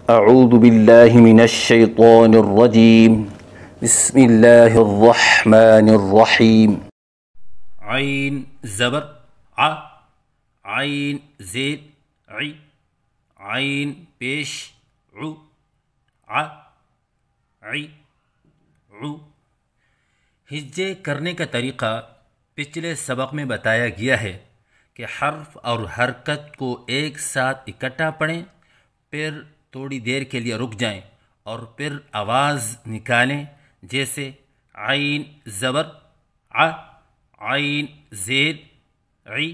اعوذ باللہ من الشیطان الرجیم بسم اللہ الرحمن الرحیم عین زبر ع، عین زیر عی، عین پیش عو، ع عی عو۔ ہجے کرنے کا طریقہ پچھلے سبق میں بتایا گیا ہے کہ حرف اور حرکت کو ایک ساتھ اکٹھا پڑھیں، پھر تھوڑی دیر کے لیے رک جائیں اور پھر آواز نکالیں، جیسے عین زبر ع، عین زیر عی،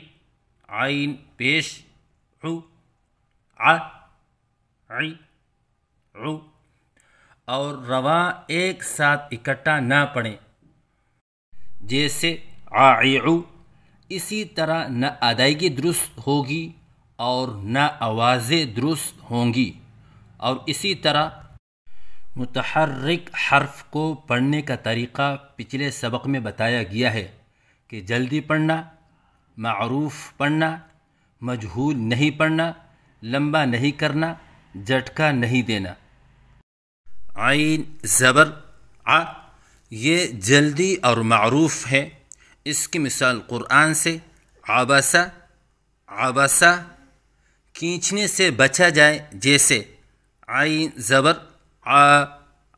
عین پیش عو، ع عی عو، اور رواں ایک ساتھ اکٹھا نہ پڑھیں، جیسے عائعو۔ اسی طرح نہ ادائیگی درست ہوگی اور نہ آوازیں درست ہوں گی۔ اور اسی طرح متحرک حرف کو پڑھنے کا طریقہ پچھلے سبق میں بتایا گیا ہے کہ جلدی پڑھنا، معروف پڑھنا، مجہول نہیں پڑھنا، لمبا نہیں کرنا، جھٹکا نہیں دینا۔ عین زبر ع، یہ جلدی اور معروف ہے۔ اس کی مثال قرآن سے عبسہ، عبسہ۔ کھینچنے سے بچا جائے، جیسے عین زبر ع،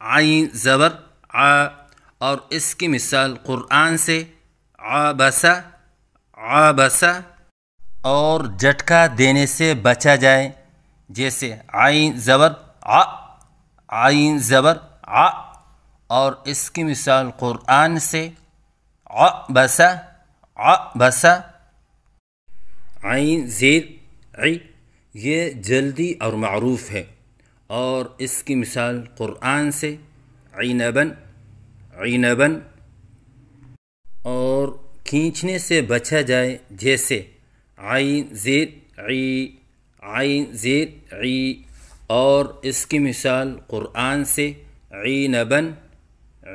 عین زبر ع، اور اس کی مثال قرآن سے عبسہ، عبسہ۔ اور جھٹکا دینے سے بچا جائے، جیسے عین زبر ع، عین زبر ع، اور اس کی مثال قرآن سے عبسہ، عبسہ۔ عین زیر عی، یہ جلدی اور معروف ہے، اور اس کی مثال قرآن سے عنباً، عنباً۔ اور کھینچنے سے بچا جائے، جیسے عین زیر عی، عین زیر عی، اور اس کی مثال قرآن سے عنباً،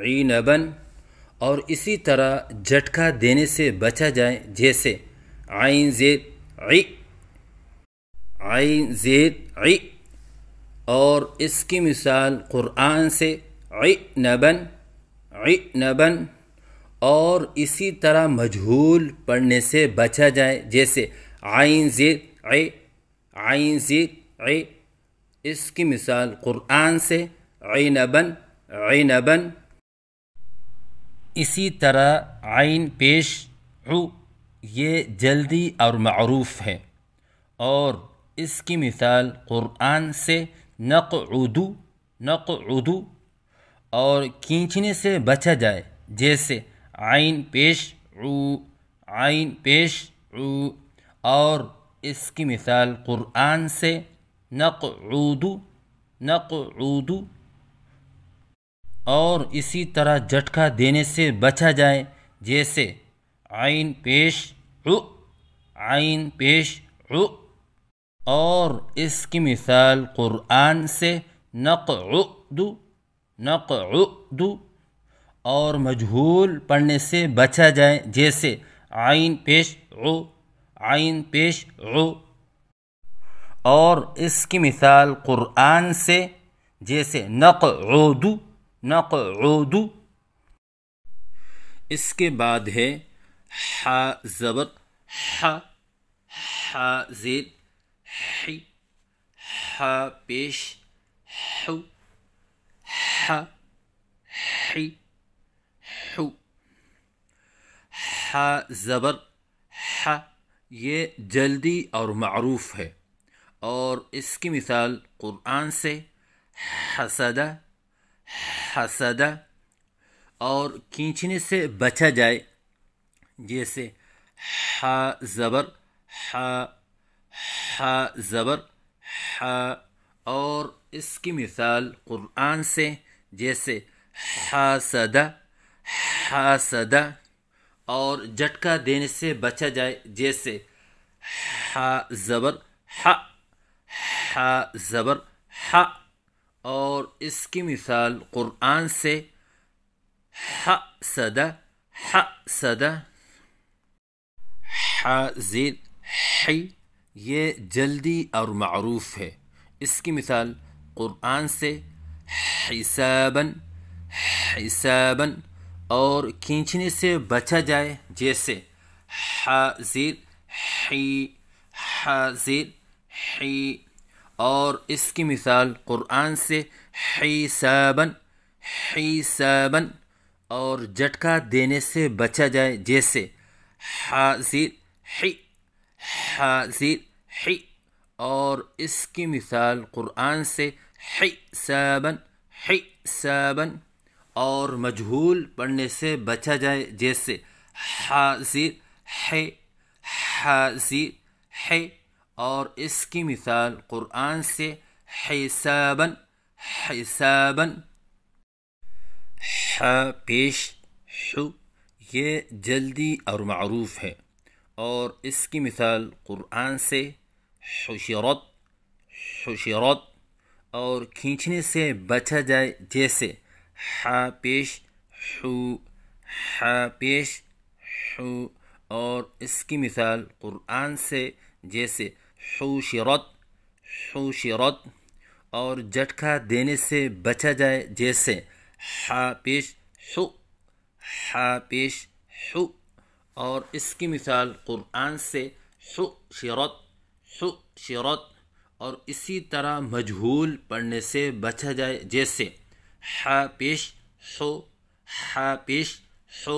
عنباً۔ اور اسی طرح جھٹکا دینے سے بچا جائے، جیسے عین زیر عی، عین زیر عی، اور اس کی مثال قرآن سے عنباً، عنباً۔ اور اسی طرح مجہول پڑھنے سے بچا جائے، جیسے عین زیر عی، عین زیر عی، اس کی مثال قرآن سے عنباً، عنباً۔ اسی طرح عین پیش عو، یہ جلدی اور معروف ہے، اور اس کی مثال قرآن سے نقعد، نقعد۔ اور کھینچنے سے بچا جائے، جیسے عین پیش عو، عین پیش عو، اور اس کی مثال قرآن سے نقعود، نقعود۔ اور اسی طرح جھٹکا دینے سے بچا جائے، جیسے عین پیش عو، عین پیش عو، اور اس کی مثال قرآن سے نقعد، نقعد۔ اور مجہول پڑھنے سے بچا جائے، جیسے عین پیش عو، عین پیش عو، اور اس کی مثال قرآن سے، جیسے نقعود، نقعود۔ اس کے بعد ہے ح زبر ح، ح زیر حی، ح پیش حو، ح حی حو۔ ح زبر ح، یہ جلدی اور معروف ہے، اور اس کی مثال قرآن سے حسدہ، حسدہ۔ اور کھینچنے سے بچا جائے، جیسے ح زبر ح، ح زبر ح، اور اس کی مثال قرآن سے، جیسے حاسدہ، حاسدہ۔ اور جھٹکا دینے سے بچا جائے، جیسے ح زبر ح، ح زبر ح، اور اس کی مثال قرآن سے حسدہ، حسدہ۔ ح زیر حی، یہ جلدی اور معروف ہے۔ اس کی مثال قرآن سے حساباً حساباً اور کھینچنے سے بچا جائے جیسے حاضر حی حاضر حی، اور اس کی مثال قرآن سے حساباً حساباً اور جھٹکا دینے سے بچا جائے جیسے حاضر حی حاضر حی، اور اس کی مثال قرآن سے حساباً حساباً اور مجہول پڑھنے سے بچا جائے جیسے حاضر ہے حاضر ہے، اور اس کی مثال قرآن سے حساباً حساباً۔ ح پیش ح یہ جلدی اور معروف ہے، اور اس کی مثال قرآن سے حشرت حشرت اور کھینچنے سے بچا جائے جیسے ح پیش ح ح پیش ح، اور اس کی مثال قرآن سے جیسے حشرت حشرت اور جھٹکا دینے سے بچا جائے جیسے ح پیش ح ح پیش ح، اور اس کی مثال قرآن سے حشرت حشرت اور اسی طرح مجہول پڑھنے سے بچا جائے جیسے ح پیش ح ح پیش ح،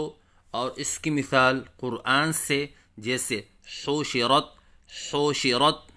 اور اس کی مثال قرآن سے جیسے حشرت حشرت